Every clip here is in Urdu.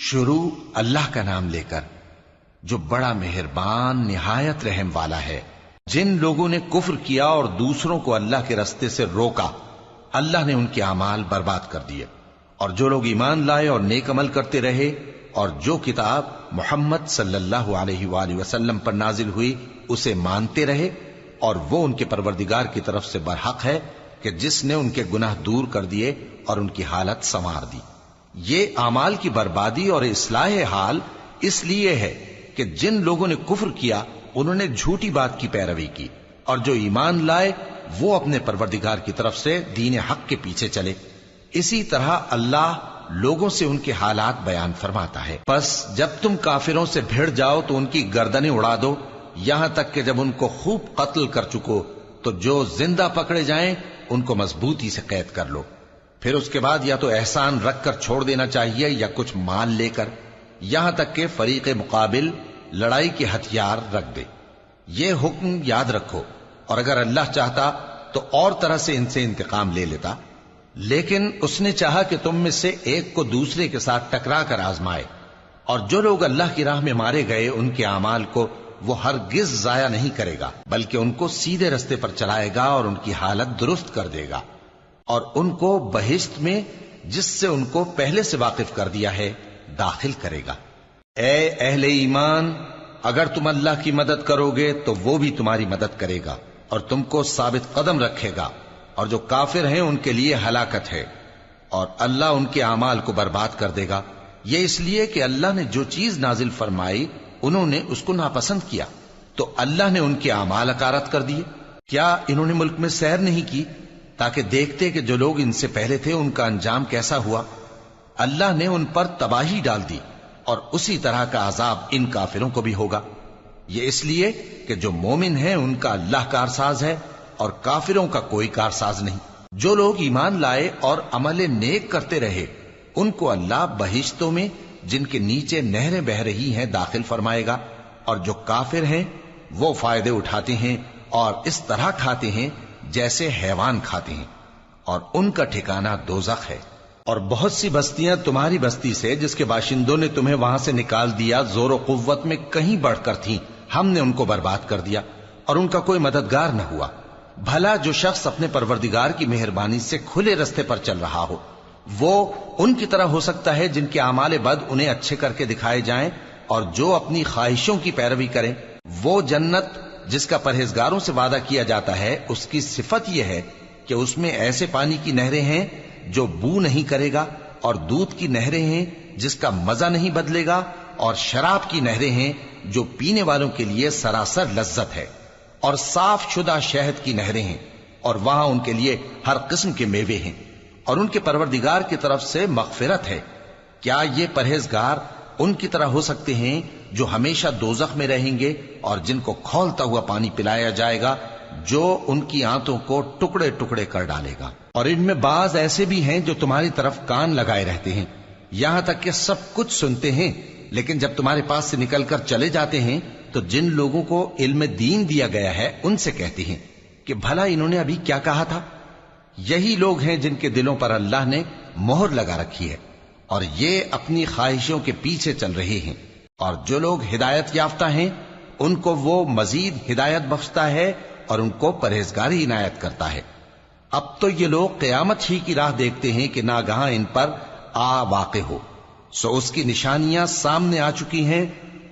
شروع اللہ کا نام لے کر جو بڑا مہربان نہایت رحم والا ہے۔ جن لوگوں نے کفر کیا اور دوسروں کو اللہ کے رستے سے روکا، اللہ نے ان کے اعمال برباد کر دیے، اور جو لوگ ایمان لائے اور نیک عمل کرتے رہے اور جو کتاب محمد صلی اللہ علیہ وآلہ وسلم پر نازل ہوئی اسے مانتے رہے، اور وہ ان کے پروردگار کی طرف سے برحق ہے کہ جس نے ان کے گناہ دور کر دیے اور ان کی حالت سنوار دی۔ یہ اعمال کی بربادی اور اصلاح حال اس لیے ہے کہ جن لوگوں نے کفر کیا انہوں نے جھوٹی بات کی پیروی کی، اور جو ایمان لائے وہ اپنے پروردگار کی طرف سے دین حق کے پیچھے چلے۔ اسی طرح اللہ لوگوں سے ان کے حالات بیان فرماتا ہے۔ پس جب تم کافروں سے بھیڑ جاؤ تو ان کی گردنیں اڑا دو، یہاں تک کہ جب ان کو خوب قتل کر چکو تو جو زندہ پکڑے جائیں ان کو مضبوطی سے قید کر لو۔ پھر اس کے بعد یا تو احسان رکھ کر چھوڑ دینا چاہیے یا کچھ مال لے کر، یہاں تک کہ فریق مقابل لڑائی کے ہتھیار رکھ دے۔ یہ حکم یاد رکھو، اور اگر اللہ چاہتا تو اور طرح سے ان سے انتقام لے لیتا، لیکن اس نے چاہا کہ تم میں سے ایک کو دوسرے کے ساتھ ٹکرا کر آزمائے، اور جو لوگ اللہ کی راہ میں مارے گئے ان کے اعمال کو وہ ہرگز ضائع نہیں کرے گا، بلکہ ان کو سیدھے رستے پر چلائے گا اور ان کی حالت درست کر دے گا، اور ان کو بہشت میں جس سے ان کو پہلے سے واقف کر دیا ہے داخل کرے گا۔ اے اہل ایمان، اگر تم اللہ کی مدد کرو گے تو وہ بھی تمہاری مدد کرے گا اور تم کو ثابت قدم رکھے گا، اور جو کافر ہیں ان کے لیے ہلاکت ہے، اور اللہ ان کے اعمال کو برباد کر دے گا۔ یہ اس لیے کہ اللہ نے جو چیز نازل فرمائی انہوں نے اس کو ناپسند کیا، تو اللہ نے ان کے اعمال اکارت کر دیے۔ کیا انہوں نے ملک میں سیر نہیں کی تاکہ دیکھتے کہ جو لوگ ان سے پہلے تھے ان کا انجام کیسا ہوا؟ اللہ نے ان پر تباہی ڈال دی، اور اسی طرح کا عذاب ان کافروں کو بھی ہوگا۔ یہ اس لیے کہ جو مومن ہیں ان کا اللہ کارساز ہے اور کافروں کا کوئی کارساز نہیں۔ جو لوگ ایمان لائے اور عمل نیک کرتے رہے ان کو اللہ بہشتوں میں جن کے نیچے نہریں بہ رہی ہیں داخل فرمائے گا، اور جو کافر ہیں وہ فائدے اٹھاتے ہیں اور اس طرح کھاتے ہیں جیسے حیوان کھاتے ہیں، اور ان کا ٹھکانہ دوزخ ہے۔ اور بہت سی بستیاں تمہاری بستی سے جس کے باشندوں نے تمہیں وہاں سے نکال دیا زور و قوت میں کہیں بڑھ کر تھیں، ہم نے ان کو برباد کر دیا اور ان کا کوئی مددگار نہ ہوا۔ بھلا جو شخص اپنے پروردگار کی مہربانی سے کھلے رستے پر چل رہا ہو وہ ان کی طرح ہو سکتا ہے جن کے اعمال بد انہیں اچھے کر کے دکھائے جائیں، اور جو اپنی خواہشوں کی پیروی کریں وہ جنت جس کا پرہیزگاروں سے وعدہ کیا جاتا ہے اس کی صفت یہ ہے کہ اس میں ایسے پانی کی نہریں ہیں جو بو نہیں کرے گا، اور دودھ کی نہریں ہیں جس کا مزہ نہیں بدلے گا، اور شراب کی نہریں ہیں جو پینے والوں کے لیے سراسر لذت ہے، اور صاف شدہ شہد کی نہریں ہیں، اور وہاں ان کے لیے ہر قسم کے میوے ہیں، اور ان کے پروردگار کی طرف سے مغفرت ہے۔ کیا یہ پرہیزگار ان کی طرح ہو سکتے ہیں جو ہمیشہ دوزخ میں رہیں گے اور جن کو کھولتا ہوا پانی پلایا جائے گا جو ان کی آنتوں کو ٹکڑے ٹکڑے کر ڈالے گا؟ اور ان میں بعض ایسے بھی ہیں جو تمہاری طرف کان لگائے رہتے ہیں، یہاں تک کہ سب کچھ سنتے ہیں، لیکن جب تمہارے پاس سے نکل کر چلے جاتے ہیں تو جن لوگوں کو علم دین دیا گیا ہے ان سے کہتے ہیں کہ بھلا انہوں نے ابھی کیا کہا تھا؟ یہی لوگ ہیں جن کے دلوں پر اللہ نے مہر لگا رکھی ہے اور یہ اپنی خواہشوں کے پیچھے چل رہے ہیں، اور جو لوگ ہدایت یافتہ ہیں ان کو وہ مزید ہدایت بخشتا ہے اور ان کو پرہیزگاری عنایت کرتا ہے۔ اب تو یہ لوگ قیامت ہی کی راہ دیکھتے ہیں کہ ناگہاں ان پر آ واقع ہو، سو اس کی نشانیاں سامنے آ چکی ہیں،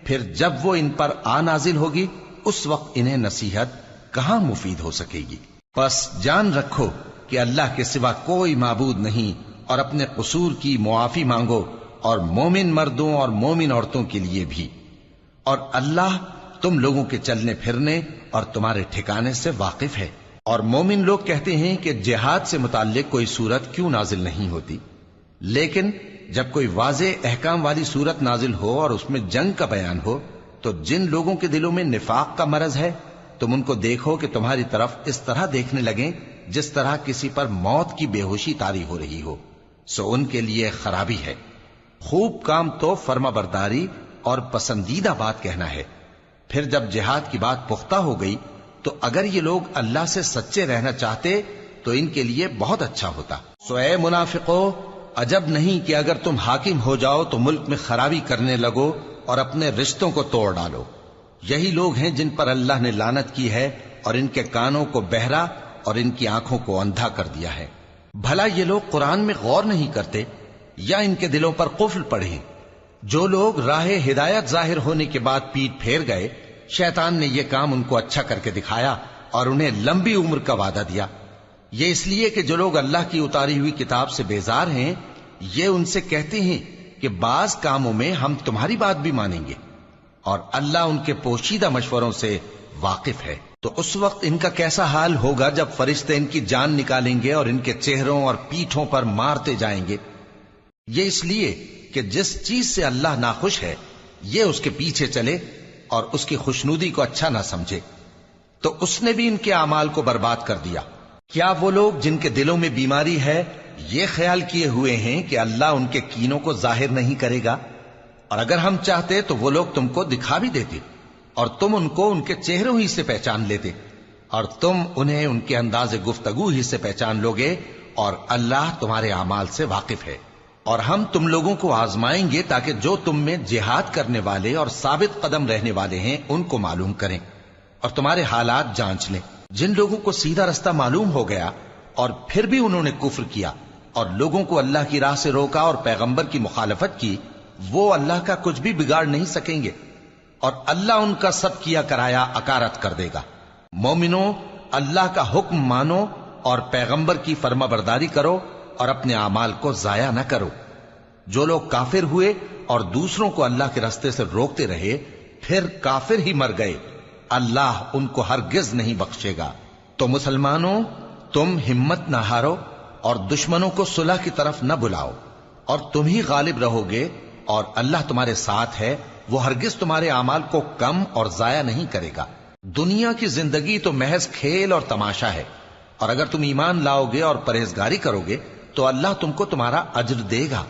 پھر جب وہ ان پر آ نازل ہوگی اس وقت انہیں نصیحت کہاں مفید ہو سکے گی۔ پس جان رکھو کہ اللہ کے سوا کوئی معبود نہیں، اور اپنے قصور کی معافی مانگو، اور مومن مردوں اور مومن عورتوں کے لیے بھی، اور اللہ تم لوگوں کے چلنے پھرنے اور تمہارے ٹھکانے سے واقف ہے۔ اور مومن لوگ کہتے ہیں کہ جہاد سے متعلق کوئی سورت کیوں نازل نہیں ہوتی، لیکن جب کوئی واضح احکام والی سورت نازل ہو اور اس میں جنگ کا بیان ہو تو جن لوگوں کے دلوں میں نفاق کا مرض ہے تم ان کو دیکھو کہ تمہاری طرف اس طرح دیکھنے لگیں جس طرح کسی پر موت کی بے ہوشی طاری ہو رہی ہو، سو ان کے لیے خرابی ہے۔ خوب کام تو فرما برداری اور پسندیدہ بات کہنا ہے، پھر جب جہاد کی بات پختہ ہو گئی تو اگر یہ لوگ اللہ سے سچے رہنا چاہتے تو ان کے لیے بہت اچھا ہوتا۔ سو اے منافقو، عجب نہیں کہ اگر تم حاکم ہو جاؤ تو ملک میں خرابی کرنے لگو اور اپنے رشتوں کو توڑ ڈالو۔ یہی لوگ ہیں جن پر اللہ نے لعنت کی ہے اور ان کے کانوں کو بہرا اور ان کی آنکھوں کو اندھا کر دیا ہے۔ بھلا یہ لوگ قرآن میں غور نہیں کرتے یا ان کے دلوں پر قفل پڑے؟ جو لوگ راہ ہدایت ظاہر ہونے کے بعد پیٹ پھیر گئے، شیطان نے یہ کام ان کو اچھا کر کے دکھایا اور انہیں لمبی عمر کا وعدہ دیا۔ یہ اس لیے کہ جو لوگ اللہ کی اتاری ہوئی کتاب سے بیزار ہیں، یہ ان سے کہتے ہیں کہ بعض کاموں میں ہم تمہاری بات بھی مانیں گے، اور اللہ ان کے پوشیدہ مشوروں سے واقف ہے۔ تو اس وقت ان کا کیسا حال ہوگا جب فرشتے ان کی جان نکالیں گے اور ان کے چہروں اور پیٹھوں پر مارتے جائیں گے۔ یہ اس لیے کہ جس چیز سے اللہ ناخوش ہے یہ اس کے پیچھے چلے اور اس کی خوشنودی کو اچھا نہ سمجھے، تو اس نے بھی ان کے اعمال کو برباد کر دیا۔ کیا وہ لوگ جن کے دلوں میں بیماری ہے یہ خیال کیے ہوئے ہیں کہ اللہ ان کے کینوں کو ظاہر نہیں کرے گا؟ اور اگر ہم چاہتے تو وہ لوگ تم کو دکھا بھی دیتے اور تم ان کو ان کے چہروں ہی سے پہچان لیتے، اور تم انہیں ان کے انداز گفتگو ہی سے پہچان لوگے، اور اللہ تمہارے اعمال سے واقف ہے۔ اور ہم تم لوگوں کو آزمائیں گے تاکہ جو تم میں جہاد کرنے والے اور ثابت قدم رہنے والے ہیں ان کو معلوم کریں اور تمہارے حالات جانچ لیں۔ جن لوگوں کو سیدھا رستہ معلوم ہو گیا اور پھر بھی انہوں نے کفر کیا اور لوگوں کو اللہ کی راہ سے روکا اور پیغمبر کی مخالفت کی، وہ اللہ کا کچھ بھی بگاڑ نہیں سکیں گے، اور اللہ ان کا سب کیا کرایا اکارت کر دے گا۔ مومنوں، اللہ کا حکم مانو اور پیغمبر کی فرما برداری کرو اور اپنے اعمال کو ضائع نہ کرو۔ جو لوگ کافر ہوئے اور دوسروں کو اللہ کے راستے سے روکتے رہے پھر کافر ہی مر گئے، اللہ ان کو ہرگز نہیں بخشے گا۔ تو مسلمانوں، تم ہمت نہ ہارو اور دشمنوں کو صلح کی طرف نہ بلاؤ، اور تم ہی غالب رہو گے، اور اللہ تمہارے ساتھ ہے، وہ ہرگز تمہارے اعمال کو کم اور ضائع نہیں کرے گا۔ دنیا کی زندگی تو محض کھیل اور تماشا ہے، اور اگر تم ایمان لاؤ گے اور پرہیزگاری کرو گے تو اللہ تم کو تمہارا اجر دے گا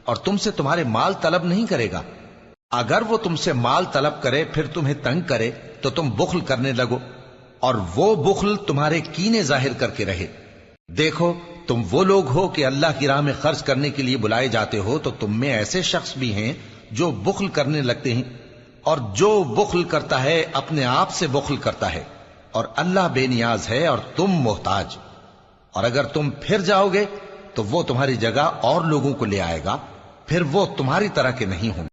اور تم سے تمہارے مال طلب نہیں کرے گا۔ اگر وہ تم سے مال طلب کرے پھر تمہیں تنگ کرے تو تم بخل کرنے لگو، اور وہ بخل تمہارے کینے ظاہر کر کے رہے۔ دیکھو، تم وہ لوگ ہو کہ اللہ کی راہ میں خرچ کرنے کے لیے بلائے جاتے ہو، تو تم میں ایسے شخص بھی ہیں جو بخل کرنے لگتے ہیں، اور جو بخل کرتا ہے اپنے آپ سے بخل کرتا ہے، اور اللہ بے نیاز ہے اور تم محتاج۔ اور اگر تم پھر جاؤ گے تو وہ تمہاری جگہ اور لوگوں کو لے آئے گا، پھر وہ تمہاری طرح کے نہیں ہوں گے۔